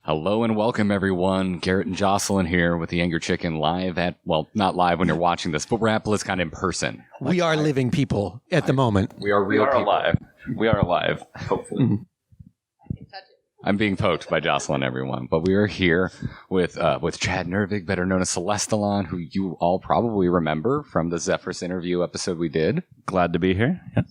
Hello and welcome, everyone. Garrett and Jocelyn here with the Angry Chicken live at, well, not live when you're watching this, but we're at BlizzCon in person. We are living people at the moment. We are real people. Alive. We are alive, hopefully. Mm-hmm. I'm being poked by Jocelyn, everyone. But we are here with Chad Nervig, better known as Celestalon, who you all probably remember from the Zephyrus interview episode we did. Glad to be here. Yes.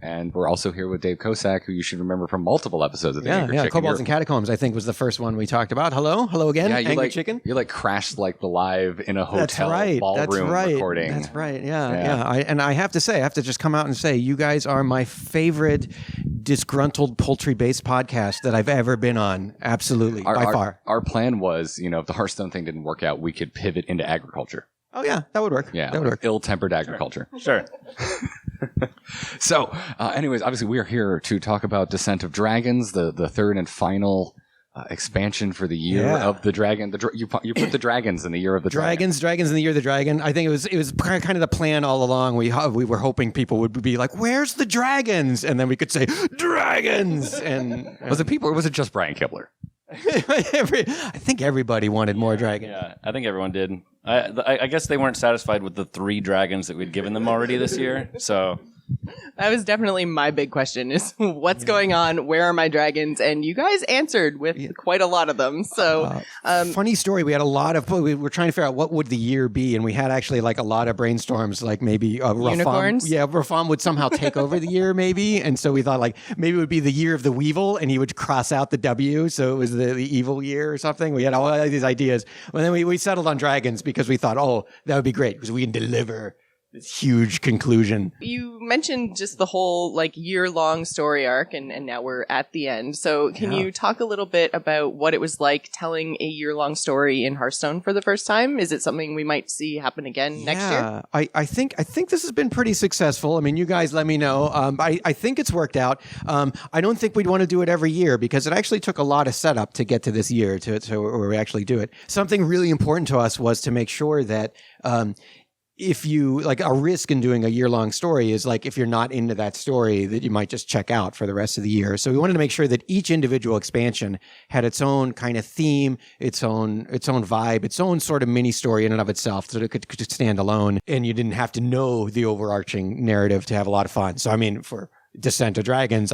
And we're also here with Dave Kosak, who you should remember from multiple episodes of the Angry Chicken. Kobolds and Catacombs, I think, was the first one we talked about. Hello again, Angry Chicken. You crashed the live in a hotel ballroom recording. That's right. Yeah. I have to say, I have to just come out and say, you guys are my favorite disgruntled poultry-based podcast that I've ever been on. Absolutely, by far. Our plan was, if the Hearthstone thing didn't work out, we could pivot into agriculture. Oh yeah, that would work. Yeah, that would work. Ill-tempered agriculture. Sure. So, anyways, obviously we are here to talk about Descent of Dragons, the third and final expansion for the year of the dragon. You put the dragons in the year of the dragon. Dragons in the year of the dragon. I think it was kind of the plan all along. We were hoping people would be like, "Where's the dragons?" And then we could say, "Dragons!" And was it people or was it just Brian Kibler? I think everybody wanted more dragons. Yeah, I think everyone did. I guess they weren't satisfied with the 3 dragons that we'd given them already this year. So that was definitely my big question: is what's going on? Where are my dragons? And you guys answered with quite a lot of them. So, funny story. We had a lot of. We were trying to figure out what would the year be, and we had actually a lot of brainstorms. Like maybe unicorns. Rafam would somehow take over the year, maybe. And so we thought maybe it would be the year of the Weevil, and he would cross out the W, so it was the evil year or something. We had all these ideas, and then we settled on dragons because we thought, that would be great because we can deliver this huge conclusion. You mentioned just the whole year-long story arc, and now we're at the end. So can you talk a little bit about what it was like telling a year-long story in Hearthstone for the first time? Is it something we might see happen again next year? I think this has been pretty successful. I mean, you guys let me know. I think it's worked out. I don't think we'd want to do it every year because it actually took a lot of setup to get to this year to where we actually do it. Something really important to us was to make sure that if you a risk in doing a year-long story is if you're not into that story that you might just check out for the rest of the year. So we wanted to make sure that each individual expansion had its own kind of theme, its own vibe, its own sort of mini story in and of itself, so that it could stand alone, and you didn't have to know the overarching narrative to have a lot of fun. So I mean, for Descent of Dragons,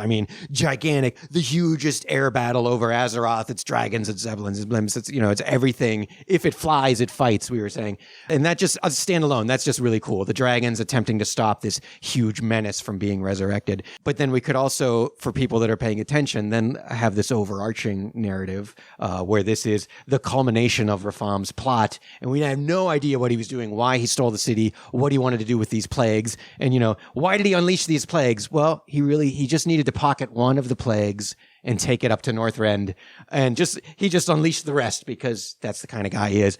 gigantic, the hugest air battle over Azeroth. It's dragons, it's zeppelins, it's blimps, it's everything. If it flies, it fights, we were saying. And that just, standalone, that's just really cool. The dragons attempting to stop this huge menace from being resurrected. But then we could also, for people that are paying attention, then have this overarching narrative where this is the culmination of Rafam's plot. And we have no idea what he was doing, why he stole the city, what he wanted to do with these plagues. And, why did he unleash these plagues? Well, he just needed to pocket one of the plagues and take it up to Northrend, and he just unleashed the rest because that's the kind of guy he is.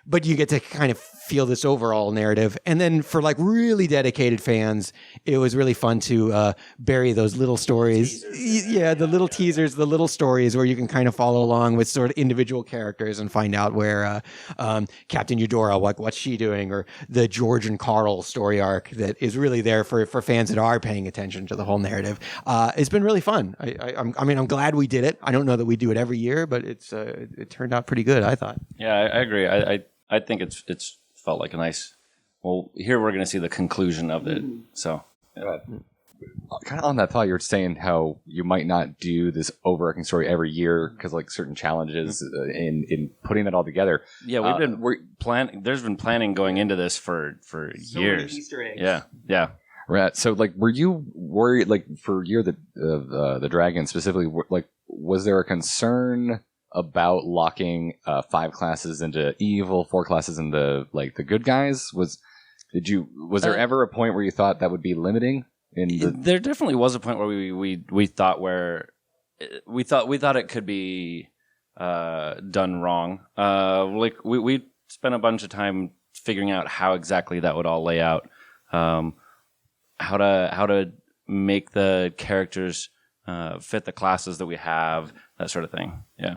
But you get to kind of feel this overall narrative. And then for really dedicated fans, it was really fun to bury those little stories. The little teasers, the little stories where you can kind of follow along with sort of individual characters and find out where Captain Eudora, what's she doing, or the George and Carl story arc that is really there for fans that are paying attention to the whole narrative. It's been really fun. I'm glad we did it. I don't know that we do it every year, but it turned out pretty good, I thought. Yeah, I agree. I think it's felt like a nice. Well, here we're going to see the conclusion of it. So, kind of on that thought, you were saying how you might not do this overarching story every year because certain challenges in putting it all together. Yeah, we're planning. There's been planning going into this for years. Many Easter eggs. Yeah. Right. So, were you worried, for Year of the Dragon specifically, was there a concern about locking 5 classes into evil, 4 classes into, the good guys? Was there ever a point where you thought that would be limiting? There definitely was a point where we thought it could be done wrong. We spent a bunch of time figuring out how exactly that would all lay out. How to make the characters fit the classes that we have, that sort of thing. Yeah.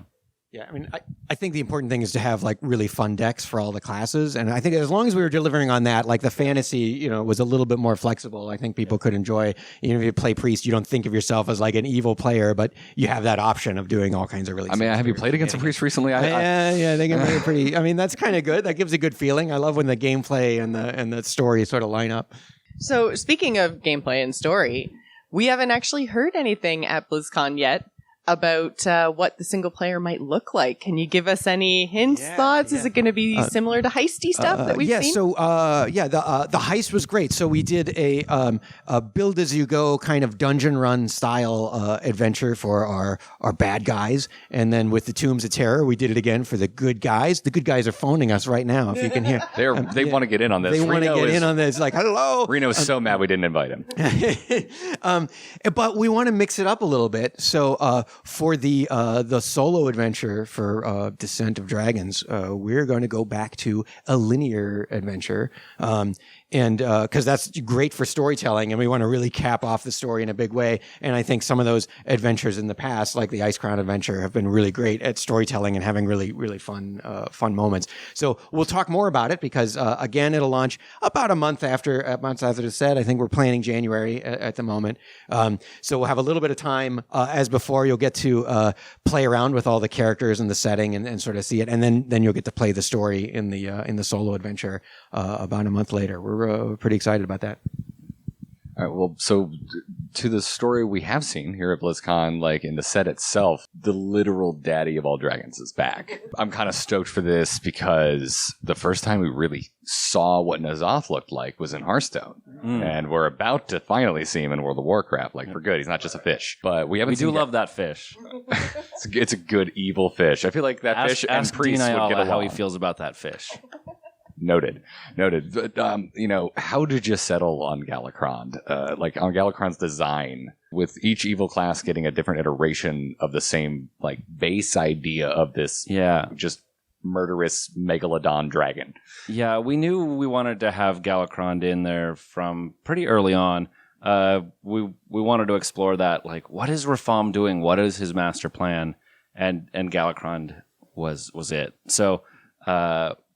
Yeah, I mean, I think the important thing is to have like really fun decks for all the classes, and I think as long as we were delivering on that, like the fantasy, was a little bit more flexible. I think people could enjoy. If you play priest, you don't think of yourself as like an evil player, but you have that option of doing all kinds of really. I mean, have you played against a priest recently? Yeah, they can be pretty. I mean, that's kind of good. That gives a good feeling. I love when the gameplay and the story sort of line up. So speaking of gameplay and story, we haven't actually heard anything at BlizzCon yet about what the single player might look like. Can you give us any hints, thoughts? Is it going to be similar to heisty stuff that we've seen? So the heist was great. So we did a build as you go kind of dungeon run style adventure for our bad guys, and then with the Tombs of Terror, we did it again for the good guys. The good guys are phoning us right now. If you can hear, they want to get in on this. They want to get in on this. Like, hello. Reno's so mad we didn't invite him. But we want to mix it up a little bit. So for the solo adventure for Descent of Dragons, we're going to go back to a linear adventure. And because that's great for storytelling, and we want to really cap off the story in a big way. And I think some of those adventures in the past, like the Ice Crown adventure, have been really great at storytelling and having really, really fun moments. So we'll talk more about it because, again, it'll launch about a month after the set. I think we're planning January at the moment. So we'll have a little bit of time as before. You'll get to play around with all the characters and the setting and sort of see it, and then you'll get to play the story in the solo adventure about a month later. We're pretty excited about that. All right, well, so to the story we have seen here at BlizzCon, like in the set itself, the literal daddy of all dragons is back. I'm kind of stoked for this because the first time we really saw what N'Zoth looked like was in Hearthstone. And we're about to finally see him in World of Warcraft, like for good. He's not just a fish. But we love that fish. It's a good evil fish. I feel like that fish and priest would get along. How he feels about that fish. Noted. But, how did you settle on Galakrond? Like on Galakrond's design, with each evil class getting a different iteration of the same like base idea of this, just murderous megalodon dragon. Yeah, we knew we wanted to have Galakrond in there from pretty early on. We wanted to explore that, like, what is Rafam doing? What is his master plan? And Galakrond was it. So,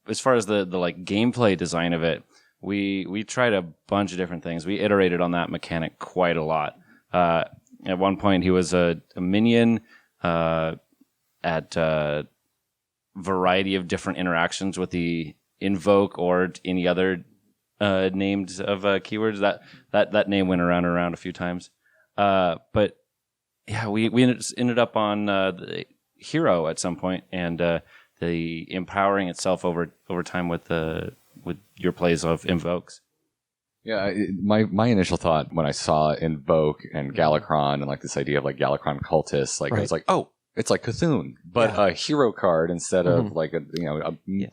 as far as the like gameplay design of it, we tried a bunch of different things. We iterated on that mechanic quite a lot. At one point, he was a minion at a variety of different interactions with the invoke or any other names of keywords. That name went around a few times. But yeah, we ended up on the hero at some point, and the empowering itself over time with your plays of invokes. Yeah, my initial thought when I saw Invoke and Galakrond and like this idea of like Galakrond cultists, like, right. It was like, oh, it's like Cthulhu, but a hero card instead of like a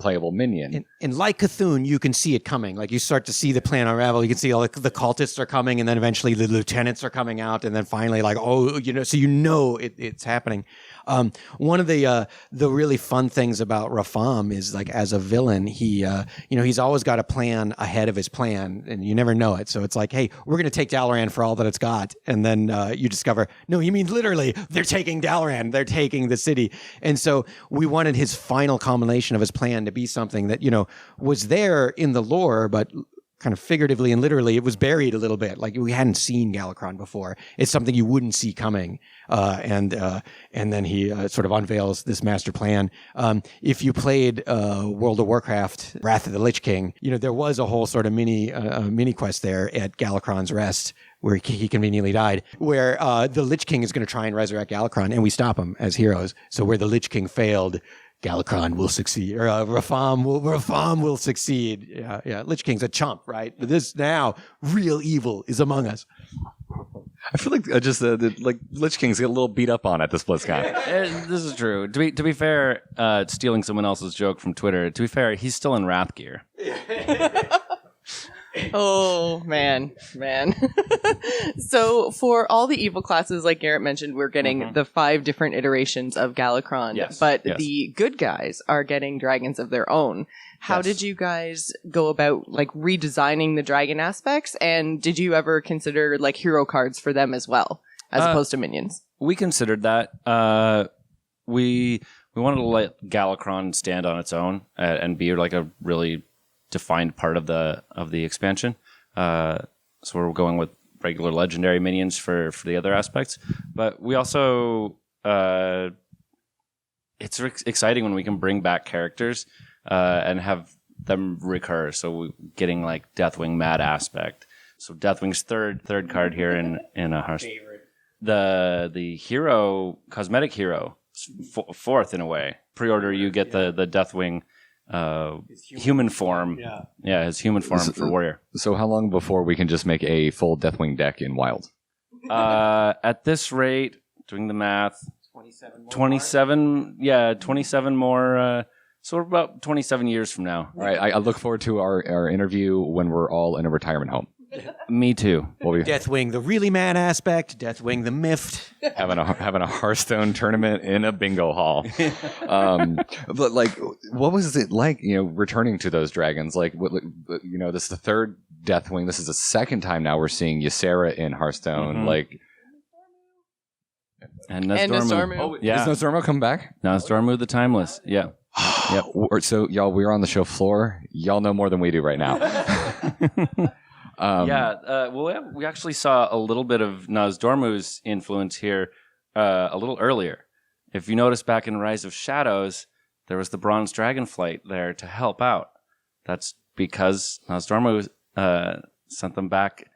playable minion. And like Cthulhu, you can see it coming. Like you start to see the plan unravel. You can see all the cultists are coming, and then eventually the lieutenants are coming out, and then finally, like, so it's happening. One of the really fun things about Rafam is like as a villain, he he's always got a plan ahead of his plan, and you never know it. So it's like, hey, we're going to take Dalaran for all that it's got, and then you discover, no, he means literally they're taking Dalaran, they're taking the city, and so we wanted his final culmination of his plan to be something that was there in the lore, but kind of figuratively and literally, it was buried a little bit. Like we hadn't seen Galakrond before. It's something you wouldn't see coming. And then he sort of unveils this master plan. If you played World of Warcraft, Wrath of the Lich King, there was a whole sort of mini quest there at Galakrond's Rest, where he conveniently died, where the Lich King is going to try and resurrect Galakrond, and we stop him as heroes. So where the Lich King failed, Galakrond will succeed, or Rafam will succeed. Yeah. Lich King's a chump, right? But this now, real evil is among us. I feel like Lich King's get a little beat up on at this BlizzCon. This is true. To be fair, stealing someone else's joke from Twitter. To be fair, he's still in Wrath gear. Oh, man. So for all the evil classes, like Garrett mentioned, we're getting the 5 different iterations of Galakrond. Yes. But the good guys are getting dragons of their own. How did you guys go about like redesigning the dragon aspects? And did you ever consider like hero cards for them as well, as opposed to minions? We considered that. We we wanted to let Galakrond stand on its own and be like a really defined part of the expansion. So we're going with regular legendary minions for the other aspects. But we also it's exciting when we can bring back characters and have them recur. So we're getting like Deathwing Mad aspect. So Deathwing's third card here in a Hearthstone. The hero, cosmetic hero, fourth in a way. Pre-order, you get the Deathwing human form. Yeah, his human form for warrior. So how long before we can just make a full Deathwing deck in Wild? At this rate, doing the math, 27 more. So we're about 27 years from now. All right, I look forward to our interview when we're all in a retirement home. Me too. Deathwing, the really mad aspect. Deathwing, the miffed. Having a Hearthstone tournament in a bingo hall. But like, what was it like? Returning to those dragons. Like, this is the third Deathwing. This is the second time now we're seeing Ysera in Hearthstone. Mm-hmm. Like, and Nasdormu. Oh, yeah. Is Nasdormu come back? Nasdormu the Timeless. Yeah. Yep. So y'all, we're on the show floor. Y'all know more than we do right now. We actually saw a little bit of Nasdormu's influence here a little earlier. If you notice back in Rise of Shadows, there was the Bronze Dragonflight there to help out. That's because Nasdormu sent them back.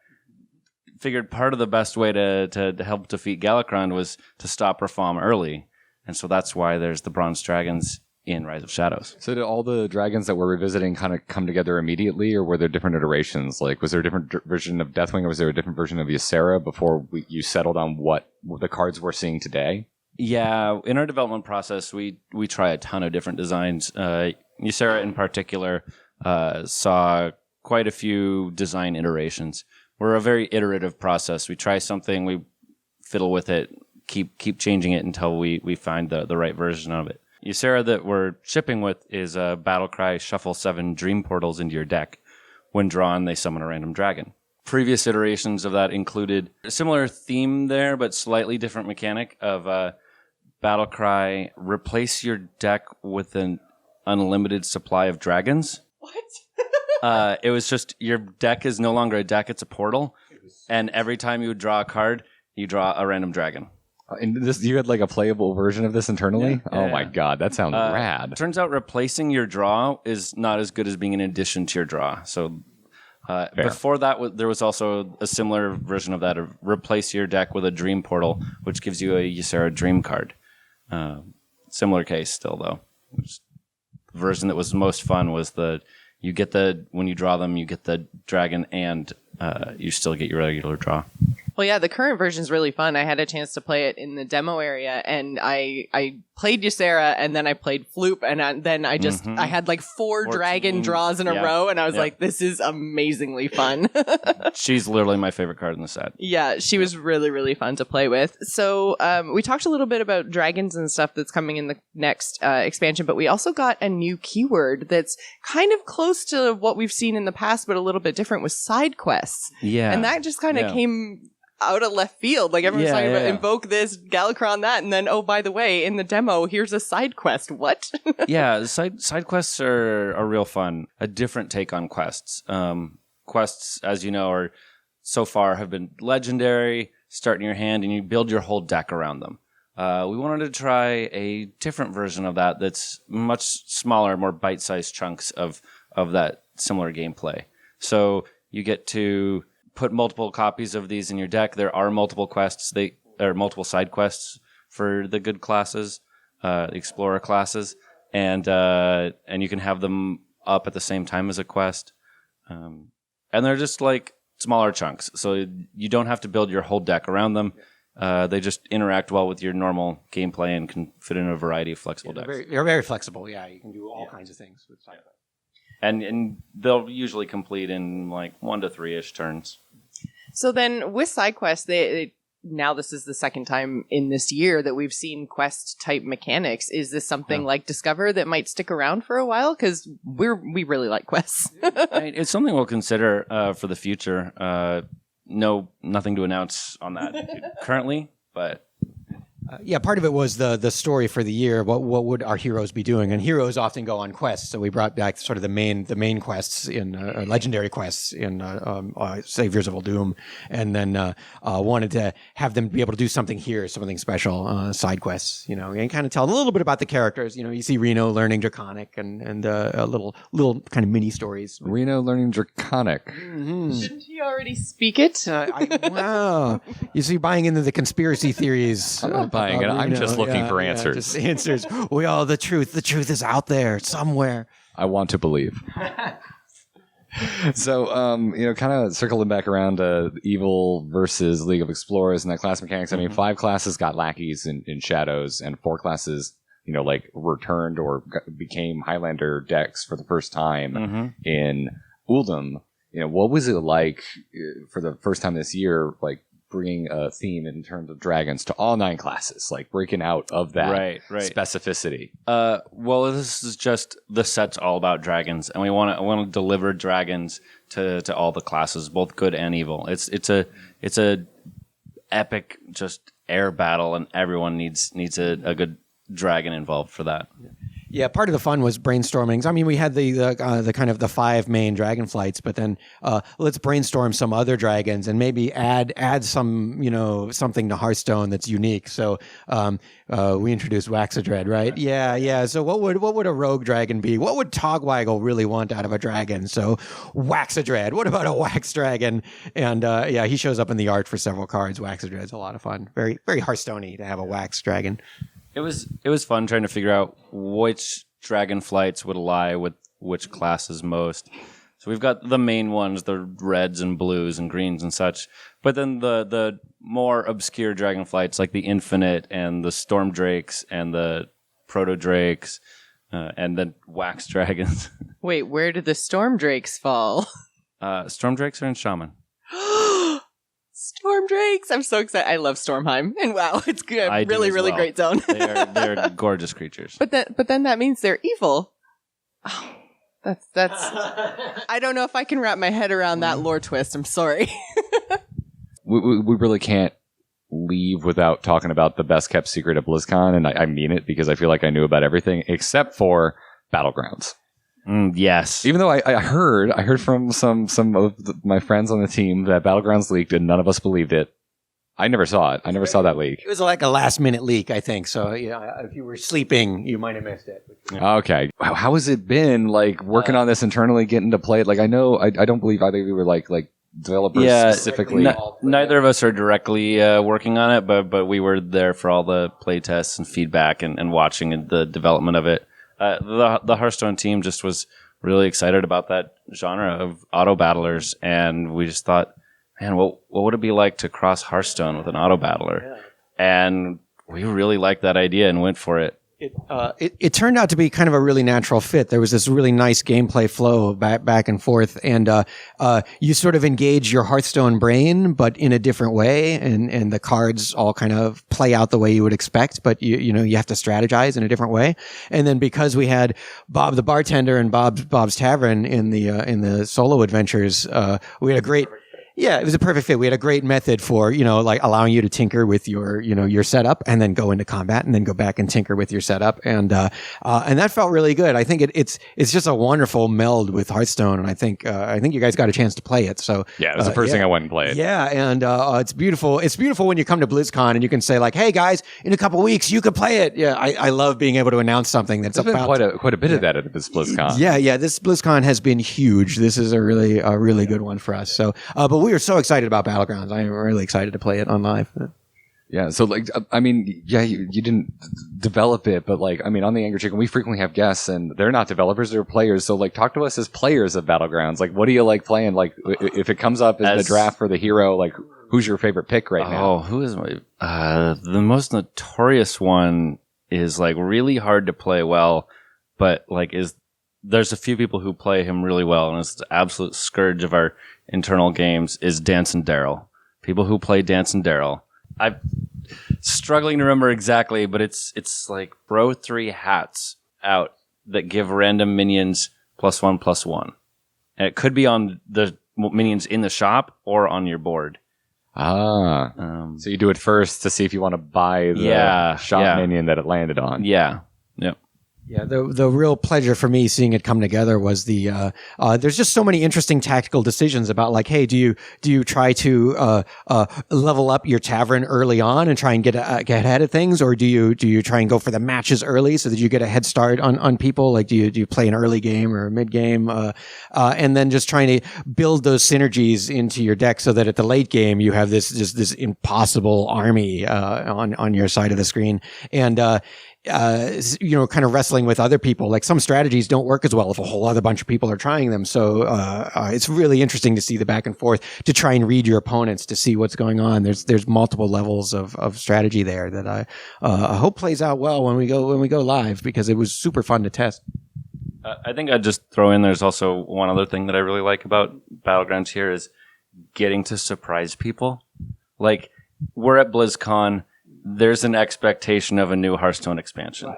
Figured part of the best way to help defeat Galakrond was to stop Rafam early. And so that's why there's the Bronze Dragons in Rise of Shadows. So did all the dragons that we're revisiting kind of come together immediately, or were there different iterations? Like, was there a different version of Deathwing, or was there a different version of Ysera before you settled on what the cards we're seeing today? Yeah, in our development process, we try a ton of different designs. Ysera in particular saw quite a few design iterations. We're a very iterative process. We try something, we fiddle with it, keep changing it until we find the right version of it. Ysera that we're shipping with is a Battlecry Shuffle 7 Dream Portals into your deck. When drawn, they summon a random dragon. Previous iterations of that included a similar theme there, but slightly different mechanic of Battlecry, replace your deck with an unlimited supply of dragons. What? It was just, your deck is no longer a deck, it's a portal. And every time you would draw a card, you draw a random dragon. And you had like a playable version of this internally? Yeah. My God, that sounds rad. Turns out replacing your draw is not as good as being an addition to your draw. So before that, there was also a similar version of that, of replace your deck with a Dream Portal, which gives you a Ysera Dream card. Similar case still, though. The version that was most fun was when you draw them, you get the dragon and you still get your regular draw. Well, yeah, the current version is really fun. I had a chance to play it in the demo area, and I played Ysera, and then I played Floop, and then I just I had like 4 dragon draws in a row, and I was like, this is amazingly fun. She's literally my favorite card in the set. Yeah, she was really, really fun to play with. So we talked a little bit about dragons and stuff that's coming in the next expansion, but we also got a new keyword that's kind of close to what we've seen in the past, but a little bit different, with side quests. Yeah. And that just kind of came out of left field. Like, everyone's talking about invoke this, Galakrond that, and then, oh, by the way, in the demo, here's a side quest. What? Yeah, side quests are real fun. A different take on quests. Quests, as you know, so far have been legendary, start in your hand, and you build your whole deck around them. We wanted to try a different version of that that's much smaller, more bite-sized chunks of that similar gameplay. So you get to put multiple copies of these in your deck. There are multiple quests. There are multiple side quests for the good classes, the explorer classes, and you can have them up at the same time as a quest. And they're just like smaller chunks, so you don't have to build your whole deck around them. They just interact well with your normal gameplay and can fit in a variety of flexible decks. They're very flexible. Yeah, you can do all kinds of things with side quests. And they'll usually complete in like 1 to 3-ish turns. So then with side quests, now this is the second time in this year that we've seen quest type mechanics. Is this something like Discover that might stick around for a while? Because we really like quests. It's something we'll consider for the future. Nothing to announce on that currently, but Yeah, part of it was the story for the year. What would our heroes be doing? And heroes often go on quests, so we brought back sort of the main quests in legendary quests in Saviors of Doom, and then wanted to have them be able to do something here, something special, side quests, and kind of tell a little bit about the characters. You see Reno learning Draconic and a little kind of mini stories. Reno learning Draconic. Mm-hmm. Shouldn't he already speak it? Wow, you see, buying into the conspiracy theories. I'm not buying it. I'm just looking for answers. Just answers. The truth is out there somewhere. I want to believe. So, kind of circling back around Evil versus League of Explorers and that class mechanics. I mean, 5 classes got lackeys in Shadows, and 4 classes, returned or became Highlander decks for the first time in Uldum. What was it like for the first time this year, like bringing a theme in terms of dragons to all 9 classes, like breaking out of that right. specificity? Well, this is just the set's all about dragons, and we want to deliver dragons to all the classes, both good and evil. It's a epic just air battle, and everyone needs a good dragon involved for that. Yeah, part of the fun was brainstorming. I mean, we had the kind of the 5 main dragon flights, but then let's brainstorm some other dragons and maybe add some something to Hearthstone that's unique. So we introduced Waxadread, right? Yeah. So what would a rogue dragon be? What would Togwaggle really want out of a dragon? So Waxadread. What about a Wax Dragon? And he shows up in the art for several cards. Waxadread's a lot of fun. Very very Hearthstoney to have a Wax Dragon. It was fun trying to figure out which dragon flights would ally with which classes most. So we've got the main ones, the reds and blues and greens and such. But then the more obscure dragon flights like the Infinite and the Storm Drakes and the Proto Drakes and then Wax Dragons. Wait, where did the Storm Drakes fall? Storm Drakes are in Shaman. Storm Drakes! I'm so excited. I love Stormheim, and wow, it's good. I do Really, as really well. great zone. They're gorgeous creatures. But then that means they're evil. Oh, that's. I don't know if I can wrap my head around that lore twist. I'm sorry. We really can't leave without talking about the best kept secret at BlizzCon, and I mean it because I feel like I knew about everything except for Battlegrounds. Yes. Even though I heard from some of my friends on the team that Battlegrounds leaked and none of us believed it. I never saw it. I never saw that leak. It was like a last minute leak, I think. So if you were sleeping, you might have missed it. Okay. How has it been like working on this internally, getting to play it? Like I know I don't believe either of you were like developers specifically. Neither of us are directly working on it, but we were there for all the play tests and feedback and watching the development of it. The Hearthstone team just was really excited about that genre of auto battlers, and we just thought, man, what would it be like to cross Hearthstone with an auto battler? Yeah. And we really liked that idea and went for it. It turned out to be kind of a really natural fit. There was this really nice gameplay flow back and forth, and you sort of engage your Hearthstone brain, but in a different way, and the cards all kind of play out the way you would expect, but you have to strategize in a different way. And then because we had Bob the bartender and Bob's Tavern in the solo adventures, we had a great. Yeah, it was a perfect fit. We had a great method for, like allowing you to tinker with your setup and then go into combat and then go back and tinker with your setup. And that felt really good. I think it's just a wonderful meld with Hearthstone. And I think you guys got a chance to play it. So yeah, it was the first thing I went and played. Yeah. And, it's beautiful. It's beautiful when you come to BlizzCon and you can say like, hey guys, in a couple weeks, you could play it. Yeah. I love being able to announce something that's There's about been quite a bit of that at this BlizzCon. Yeah. This BlizzCon has been huge. This is a really good one for us. So, but we are so excited about Battlegrounds. I am really excited to play it on live. Yeah, so you didn't develop it, but on the Angry Chicken, we frequently have guests, and they're not developers, they're players. So talk to us as players of Battlegrounds. What do you like playing? If it comes up as the draft for the hero, who's your favorite pick right now? Oh, who is my the most notorious one is really hard to play well, but there's a few people who play him really well, and it's the absolute scourge of our internal games is Dance and Daryl. People who play Dance and Daryl. I'm struggling to remember exactly, but it's throw 3 hats out that give random minions +1/+1. And it could be on the minions in the shop or on your board. So you do it first to see if you want to buy the shot minion that it landed on. Yeah. Yep. Yeah, the real pleasure for me seeing it come together was there's just so many interesting tactical decisions about like, hey, do you try to level up your tavern early on and try and get ahead of things, or do you try and go for the matches early so that you get a head start on people? Like, do you play an early game or a mid game, and then just trying to build those synergies into your deck so that at the late game you have this impossible army on your side of the screen, and kind of wrestling with other people. Like some strategies don't work as well if a whole other bunch of people are trying them. So it's really interesting to see the back and forth to try and read your opponents to see what's going on. There's multiple levels of strategy there that I hope plays out well when we go live, because it was super fun to test. I think I'd just throw in, there's also one other thing that I really like about Battlegrounds here is getting to surprise people. Like, we're at BlizzCon. There's an expectation of a new Hearthstone expansion.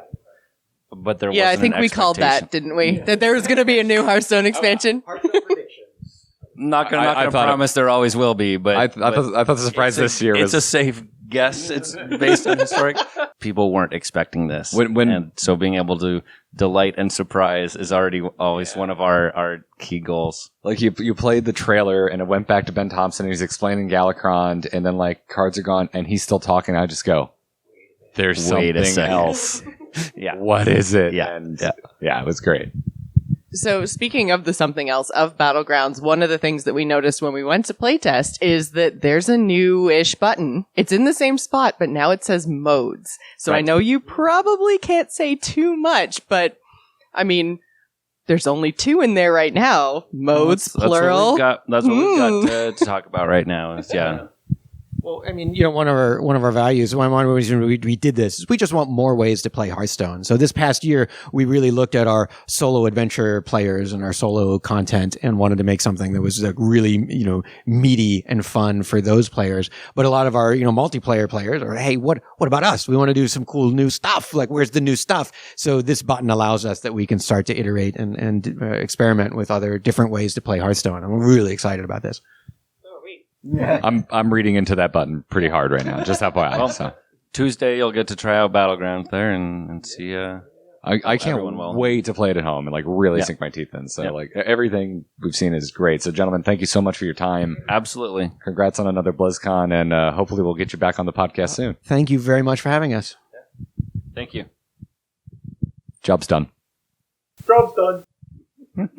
But there wasn't I think we called that, didn't we? That there was going to be a new Hearthstone expansion. Not gonna promise there always will be, but I thought the surprise this year was... It's a safe guess. It's based on historic. People weren't expecting this. And so being able to delight and surprise is always one of our key goals. Like you played the trailer and it went back to Ben Thompson and he's explaining Galakrond, and then like cards are gone and he's still talking. I just go, there's something else. Yeah. What is it? Yeah. And it was great. So speaking of the something else of Battlegrounds, one of the things that we noticed when we went to playtest is that there's a new-ish button. It's in the same spot, but now it says modes. So right. I know you probably can't say too much, but I mean, there's only 2 in there right now. Modes, plural. That's what we've got to talk about right now. Well, I mean, one of our values, one reason we did this is we just want more ways to play Hearthstone. So this past year, we really looked at our solo adventure players and our solo content and wanted to make something that was like really, meaty and fun for those players. But a lot of our, multiplayer players are, hey, what about us? We want to do some cool new stuff. Like, where's the new stuff? So this button allows us that we can start to iterate and experiment with other different ways to play Hearthstone. I'm really excited about this. I'm reading into that button pretty hard right now. Just FYI. Well, Tuesday you'll get to try out Battlegrounds there and see. I can't wait to play it at home and like really sink my teeth in. So like everything we've seen is great. So gentlemen, thank you so much for your time. Absolutely. Congrats on another BlizzCon, and hopefully we'll get you back on the podcast soon. Thank you very much for having us. Thank you. Job's done. Job's done.